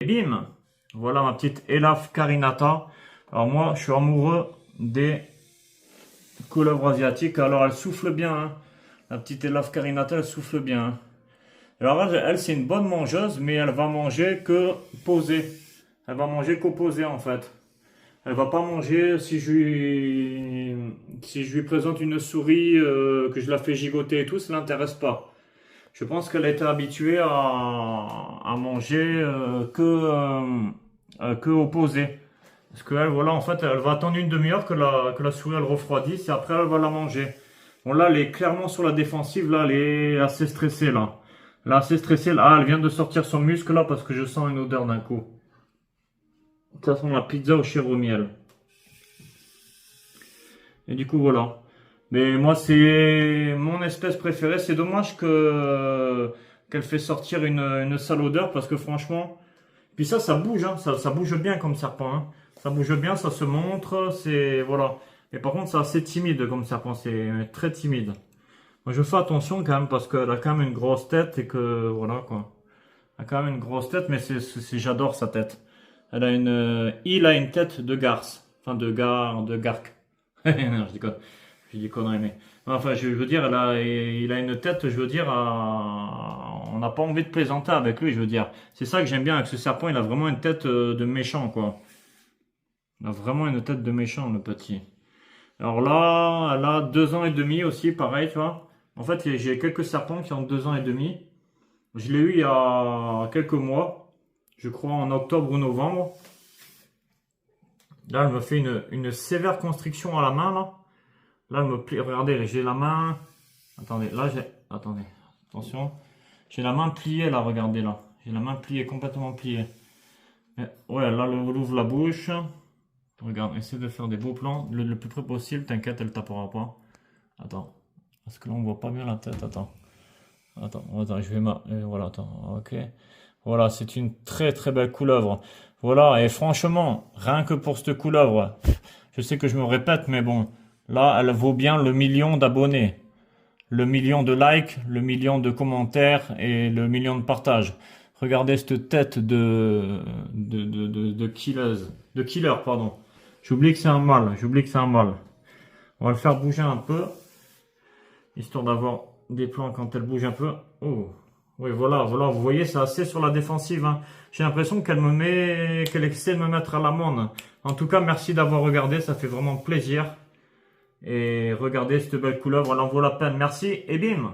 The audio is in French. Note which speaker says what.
Speaker 1: Et bim! Voilà ma petite Elaf Carinata. Alors moi, je suis amoureux des couleuvres asiatiques. Alors elle souffle bien, hein. La petite Elaf Carinata, elle souffle bien, hein. Alors elle, c'est une bonne mangeuse, mais elle va manger que posée. Elle va manger qu'opposé en fait. Elle va pas manger si je lui présente une souris, que je la fais gigoter et tout, ça l'intéresse pas. Je pense qu'elle a été habituée à manger que opposé. Parce qu'elle, voilà, en fait, elle va attendre une demi-heure que la souris elle refroidisse et après elle va la manger. Bon là, elle est clairement sur la défensive, là, elle est assez stressée là. Elle est assez stressée, là. Ah, elle vient de sortir son muscle là parce que je sens une odeur d'un coup. Ça sent la pizza au chèvre miel. Et du coup, voilà. Mais moi, c'est mon espèce préférée. C'est dommage qu'elle fait sortir une sale odeur parce que franchement. Puis ça bouge, hein. Ça bouge bien comme serpent, hein. Ça bouge bien, ça se montre. C'est. Voilà. Mais par contre, c'est assez timide comme serpent. C'est très timide. Moi, je fais attention quand même parce qu'elle a quand même une grosse tête et que. Voilà quoi. Elle a quand même une grosse tête, mais j'adore sa tête. Il a une tête de garce. Enfin, de garque. Non, je déconne. Je dis conneries, mais. Enfin, je veux dire, il a une tête, je veux dire, on n'a pas envie de plaisanter avec lui, je veux dire. C'est ça que j'aime bien avec ce serpent, il a vraiment une tête de méchant, quoi. Il a vraiment une tête de méchant, le petit. Alors là, elle a 2 ans et demi aussi, pareil, tu vois. En fait, j'ai quelques serpents qui ont 2 ans et demi. Je l'ai eu il y a quelques mois, je crois en octobre ou novembre. Là, elle me fait une sévère constriction à la main, là. Là, elle me plie. Regardez, j'ai la main. Attendez, là, j'ai. Attendez, attention. J'ai la main pliée, là, regardez, là. J'ai la main pliée, complètement pliée. Ouais, là, elle ouvre la bouche. Regarde, essaie de faire des beaux plans. Le plus près possible, t'inquiète, elle tapera pas. Attends. Parce que là, on voit pas bien la tête. Attends. Attends, je vais voilà, attends, ok. Voilà, c'est une très très belle couleuvre. Voilà, et franchement, rien que pour cette couleuvre, je sais que je me répète, mais bon, là, elle vaut bien le million d'abonnés, le million de likes, le million de commentaires et le million de partages. Regardez cette tête de killer, pardon. J'oublie que c'est un mâle, On va le faire bouger un peu, histoire d'avoir des plans quand elle bouge un peu. Oh, oui, voilà, vous voyez, c'est assez sur la défensive, hein. J'ai l'impression qu'elle essaie de me mettre à l'amende. En tout cas, merci d'avoir regardé, ça fait vraiment plaisir. Et regardez cette belle couleuvre, elle en vaut la peine. Merci et bim!